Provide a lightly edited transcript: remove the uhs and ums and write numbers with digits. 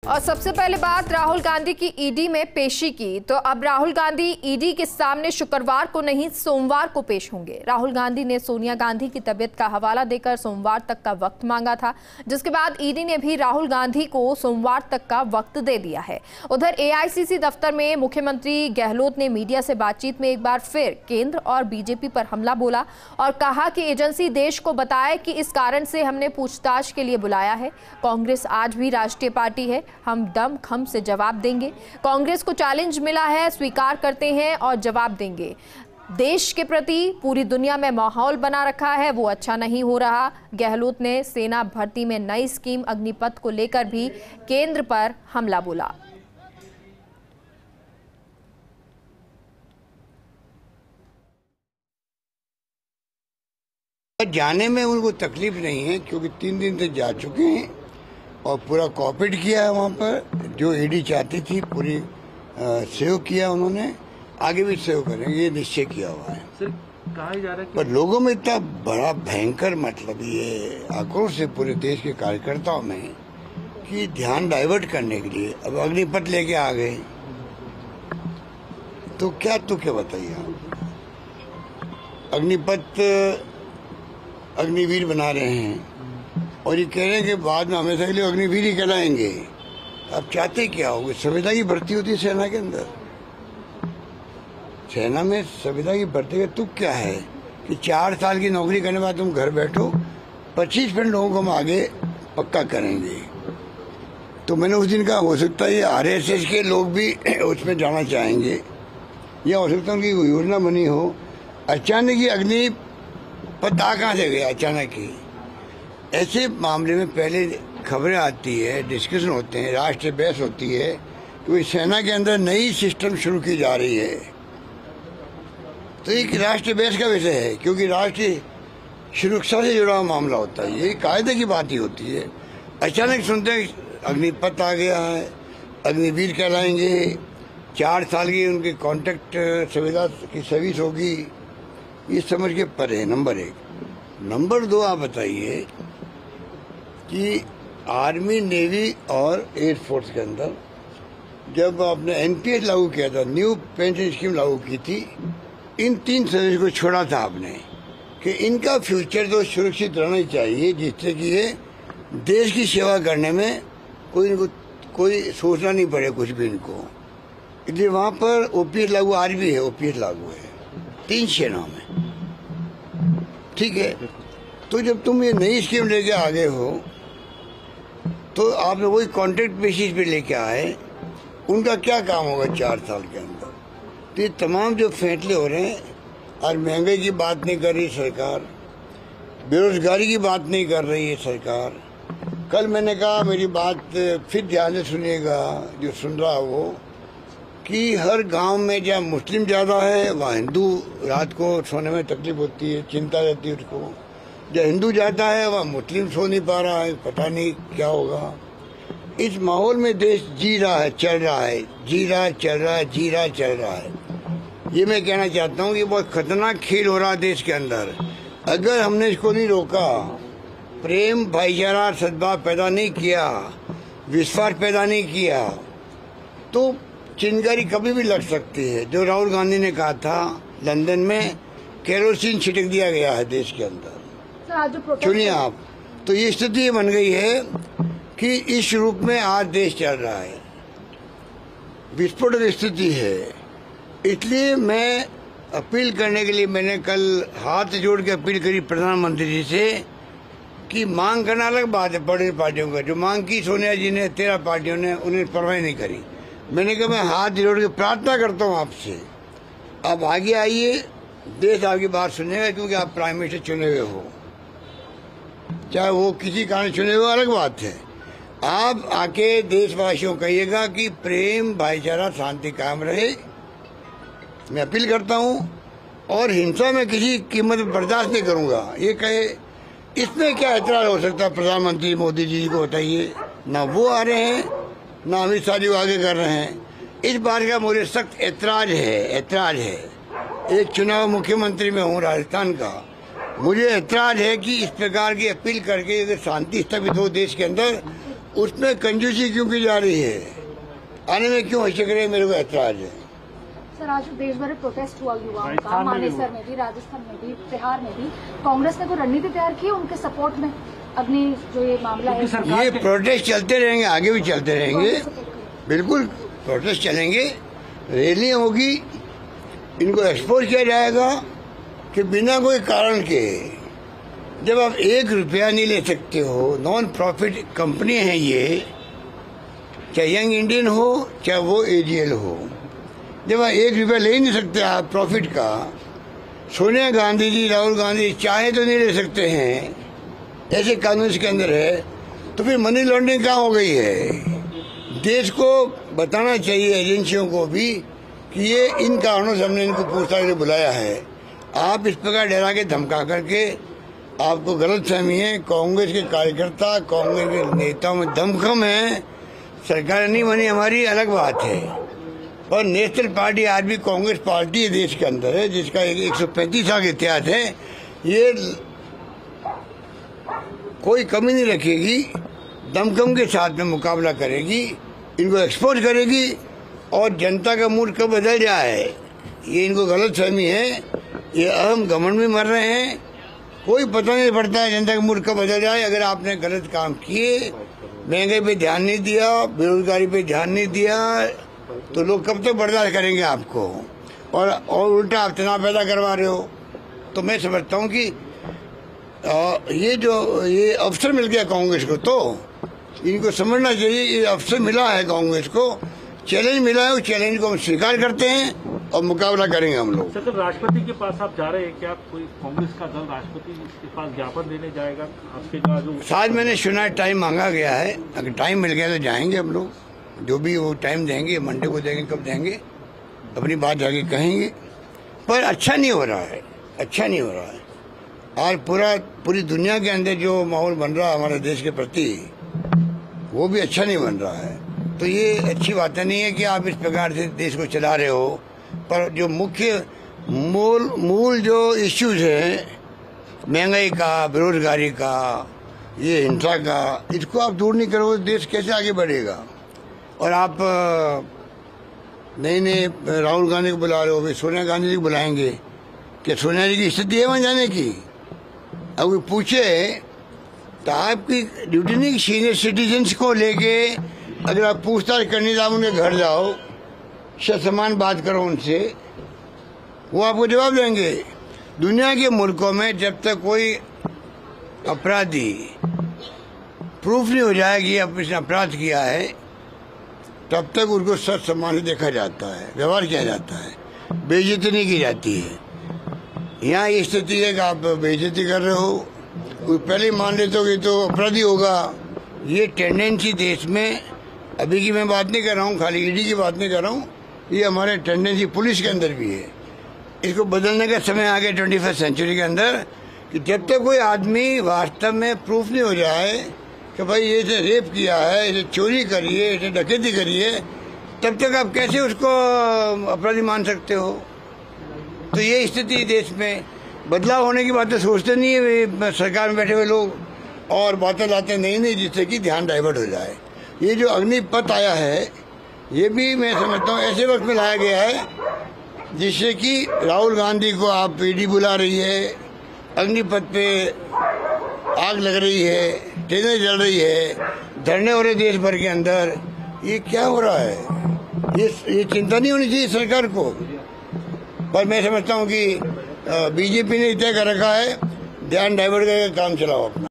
और सबसे पहले बात राहुल गांधी की ईडी में पेशी की। तो अब राहुल गांधी ईडी के सामने शुक्रवार को नहीं सोमवार को पेश होंगे। राहुल गांधी ने सोनिया गांधी की तबीयत का हवाला देकर सोमवार तक का वक्त मांगा था, जिसके बाद ईडी ने भी राहुल गांधी को सोमवार तक का वक्त दे दिया है। उधर एआईसीसी दफ्तर में मुख्यमंत्री गहलोत ने मीडिया से बातचीत में एक बार फिर केंद्र और बीजेपी पर हमला बोला और कहा कि एजेंसी देश को बताए कि इस कारण से हमने पूछताछ के लिए बुलाया है। कांग्रेस आज भी राष्ट्रीय पार्टी है, हम दम खम से जवाब देंगे। कांग्रेस को चैलेंज मिला है, स्वीकार करते हैं और जवाब देंगे। देश के प्रति पूरी दुनिया में माहौल बना रखा है, वो अच्छा नहीं हो रहा। गहलोत ने सेना भर्ती में नई स्कीम अग्निपथ को लेकर भी केंद्र पर हमला बोला। जाने में उनको तकलीफ नहीं है, क्योंकि 3 दिन से जा चुके हैं और पूरा कॉपरेट किया है। वहाँ पर जो ईडी चाहती थी पूरी सेव किया उन्होंने, आगे भी सेव करेंगे, ये निश्चय किया हुआ है। सर, कहा जा रहा है पर लोगों में इतना बड़ा भयंकर मतलब ये आक्रोश है पूरे देश के कार्यकर्ताओं में कि ध्यान डाइवर्ट करने के लिए अब अग्निपथ लेके आ गए। तो क्या बताइए आप, अग्निपथ अग्निवीर बना रहे हैं और ये कह रहे हैं कि बाद में हमेशा के लिए अग्निवीर ही कहलाएंगे। आप चाहते क्या होगे? संविदा की भर्ती होती है सेना के अंदर। सेना में संविदा की भर्ती का तुक क्या है कि 4 साल की नौकरी करने के बाद तुम घर बैठो, 25% लोगों को हम आगे पक्का करेंगे। तो मैंने उस दिन कहा हो सकता है ये आरएसएस के लोग भी उसमें जाना चाहेंगे, या हो सकता है उनकी योजना बनी हो। अचानक ही अग्निपथ कहाँ से गया अचानक ही? ऐसे मामले में पहले खबरें आती है, डिस्कशन होते हैं, राष्ट्रीय बहस होती है कि सेना के अंदर नई सिस्टम शुरू की जा रही है। तो एक राष्ट्रीय बहस का विषय है, क्योंकि राष्ट्रीय सुरक्षा से जुड़ा हुआ मामला होता है, ये कायदे की बात ही होती है। अचानक सुनते हैं अग्निपथ आ गया है, अग्निवीर कहलाएंगे, 4 साल की उनकी कॉन्ट्रैक्ट सुविधा की सर्विस होगी, ये समझ के परे है। नंबर 1। नंबर 2, आप बताइए कि आर्मी, नेवी और एयरफोर्स के अंदर जब आपने एनपीएस लागू किया था, न्यू पेंशन स्कीम लागू की थी, इन 3 सर्विस को छोड़ा था आपने कि इनका फ्यूचर तो सुरक्षित रहना ही चाहिए, जिससे कि ये देश की सेवा करने में कोई सोचना नहीं पड़े कुछ भी इनको। इसलिए वहाँ पर ओपीएस लागू आज भी है, ओपीएस लागू है 3 सेना में। ठीक है, तो जब तुम ये नई स्कीम लेके आ गए हो तो आपने वही कॉन्ट्रैक्ट बेसिस पे लेके आए, उनका क्या काम होगा 4 साल के अंदर? तो ये तमाम जो फैसले हो रहे हैं, और महंगाई की बात नहीं कर रही सरकार, बेरोजगारी की बात नहीं कर रही है सरकार। कल मैंने कहा, मेरी बात फिर ध्यान से सुनिएगा जो सुन रहा हो, कि हर गांव में जहाँ मुस्लिम ज़्यादा है वहाँ हिंदू रात को सोने में तकलीफ होती है, चिंता रहती है उसको। जहाँ हिंदू ज़्यादा है वहाँ मुस्लिम सो नहीं पा रहा है, पता नहीं क्या होगा। इस माहौल में देश जी रहा है, चल रहा है, जी रहा है, चल रहा है, जी रहा है, चल रहा है। ये मैं कहना चाहता हूँ कि बहुत खतरनाक खेल हो रहा है देश के अंदर। अगर हमने इसको नहीं रोका, प्रेम, भाईचारा, सद्भाव पैदा नहीं किया, विश्वास पैदा नहीं किया, तो चिंगारी कभी भी लग सकती है। जो राहुल गांधी ने कहा था लंदन में, केरोसिन छिड़क दिया गया है देश के अंदर। सुनिए आप, तो ये स्थिति बन गई है कि इस रूप में आज देश चल रहा है, विस्फोटक स्थिति है। इसलिए मैं अपील करने के लिए मैंने कल हाथ जोड़ के अपील करी प्रधानमंत्री जी से कि मांग करना अलग बात है, बड़ी पार्टियों का जो मांग की सोनिया जी ने, 13 पार्टियों ने, उन्हें परवाह नहीं करी। मैंने कहा मैं हाथ जोड़ के प्रार्थना करता हूँ आपसे, आप आगे आइए, देश आपकी बात सुनेगा, क्योंकि आप प्राइम मिनिस्टर चुने हुए हो। चाहे वो किसी कारण चुने हुए अलग बात है, आप आके देशवासियों कहिएगा कि प्रेम, भाईचारा, शांति कायम रहे। मैं अपील करता हूँ, और हिंसा में किसी कीमत पर बर्दाश्त नहीं करूँगा, ये कहे। इसमें क्या एतराज हो सकता है प्रधानमंत्री मोदी जी को बताइए? ना वो आ रहे हैं, ना अमित शाह जी आगे कर रहे हैं। इस बात का मुझे सख्त ऐतराज है। एक चुनाव मुख्यमंत्री में हूँ राजस्थान का, मुझे ऐतराज है कि इस प्रकार की अपील करके अगर शांति स्थापित हो देश के अंदर, उसमें कंजूसी क्यों की जा रही है, आने में क्यों हिचक रहे, मेरे को ऐतराज है। सर, आज देश भर में प्रोटेस्ट हुआ युवाओं का, मानेसर में भी, राजस्थान में भी, बिहार में भी। कांग्रेस ने कोई रणनीति तैयार की है उनके सपोर्ट में? अग्नि जो ये मामला है, ये प्रोटेस्ट चलते रहेंगे, आगे भी चलते रहेंगे, बिल्कुल प्रोटेस्ट चलेंगे, रैलियां होगी, इनको एक्सपोज किया जाएगा कि बिना कोई कारण के जब आप 1 रुपया नहीं ले सकते हो, नॉन प्रॉफिट कंपनी है ये, चाहे यंग इंडियन हो चाहे वो AGL हो, जब आप 1 रुपया ले ही नहीं सकते आप प्रॉफिट का, सोनिया गांधी जी, राहुल गांधी चाहे तो नहीं ले सकते हैं, ऐसे कानून इसके अंदर है, तो फिर मनी लॉन्ड्रिंग कहाँ हो गई है। देश को बताना चाहिए, एजेंसियों को भी, कि ये इन कारणों से हमने इनको पूछताछ के लिए बुलाया है। आप इस प्रकार डरा के धमका करके, आपको गलत फहमी है, कांग्रेस के कार्यकर्ता, कांग्रेस के नेताओं में दमखम है, सरकार नहीं बनी हमारी अलग बात है, और नेशनल पार्टी आज भी कांग्रेस पार्टी है देश के अंदर है, जिसका 135 साल का इतिहास है, ये कोई कमी नहीं रखेगी, दमखम के साथ में मुकाबला करेगी, इनको एक्सपोज करेगी, और जनता का मूड कब बदल जाए, ये इनको गलत फहमी है, ये अहम घमंड में मर रहे हैं, कोई पता नहीं पड़ता है जनता का मूड कब बदल जाए। अगर आपने गलत काम किए, महंगाई पे ध्यान नहीं दिया, बेरोजगारी पे ध्यान नहीं दिया, तो लोग कब तक बर्दाश्त करेंगे आपको, और उल्टा आप तनाव पैदा करवा रहे हो। तो मैं समझता हूँ कि ये अवसर मिल गया कांग्रेस को, तो इनको समझना चाहिए, ये अवसर मिला है कांग्रेस को, चैलेंज मिला है, उस चैलेंज को हम स्वीकार करते हैं और मुकाबला करेंगे हम लोग। सर, राष्ट्रपति के पास आप जा रहे हैं, क्या कोई कांग्रेस का दल राष्ट्रपति के पास ज्ञापन देने जाएगा आपके जो शायद मैंने सुना टाइम मांगा गया है, अगर टाइम मिल गया तो जाएंगे हम लोग, जो भी वो टाइम देंगे, मंडे को देंगे, कब देंगे, अपनी बात जाके कहेंगे। पर अच्छा नहीं हो रहा है, अच्छा नहीं हो रहा है। आज पूरी दुनिया के अंदर जो माहौल बन रहा है हमारे देश के प्रति, वो भी अच्छा नहीं बन रहा है। तो ये अच्छी बात नहीं है कि आप इस प्रकार से देश को चला रहे हो, पर जो मुख्य मूल जो इश्यूज है, महंगाई का, बेरोजगारी का, ये हिंसा का, इसको आप दूर नहीं करोगे, देश कैसे आगे बढ़ेगा। और आप नए राहुल गांधी को बुला रहे हो, फिर सोनिया गांधी जी को बुलाएंगे, क्या सोनिया जी की स्थिति है वहाँ जाने की? अब कोई पूछे तो आपकी ड्यूटी नहीं, सीनियर सिटीजन्स को लेके अगर आप पूछताछ करनी तो आप उनके घर जाओ, समान बात करो उनसे, वो आपको जवाब देंगे। दुनिया के मुल्कों में जब तक कोई अपराधी प्रूफ नहीं हो जाए कि इसने अपराध किया है, तब तक उनको सच सम्मान से देखा जाता है, व्यवहार किया जाता है, बेइज्जती नहीं की जाती है। यहाँ ये स्थिति है कि आप बेइज्जती कर रहे हो, कोई पहले ही मान लेते हो कि तो अपराधी होगा। ये टेंडेंसी देश में, अभी की मैं बात नहीं कर रहा हूँ, खाली ईडी की बात नहीं कर रहा हूँ, ये हमारे टेंडेंसी पुलिस के अंदर भी है। इसको बदलने का समय आ गया 21वीं सेंचुरी के अंदर, कि जब तक कोई आदमी वास्तव में प्रूफ नहीं हो जाए कि भाई ये इसे रेप किया है, इसे चोरी करी है, इसे डकैती करी है, तब तक आप कैसे उसको अपराधी मान सकते हो। तो ये स्थिति देश में, बदलाव होने की बातें सोचते नहीं है सरकार में बैठे हुए लोग, और बातें लाते नहीं जिससे कि ध्यान डाइवर्ट हो जाए। ये जो अग्निपथ आया है, ये भी मैं समझता हूँ ऐसे वक्त में लाया गया है जिससे कि राहुल गांधी को आप ईडी बुला रही है, अग्निपथ पे आग लग रही है, ट्रेनें जल रही है, धरने हो रहे देश भर के अंदर, ये क्या हो रहा है? ये चिंता नहीं होनी चाहिए सरकार को। पर मैं समझता हूँ कि बीजेपी ने तय कर रखा है, ध्यान डाइवर्ट करके काम चलाओ अपना।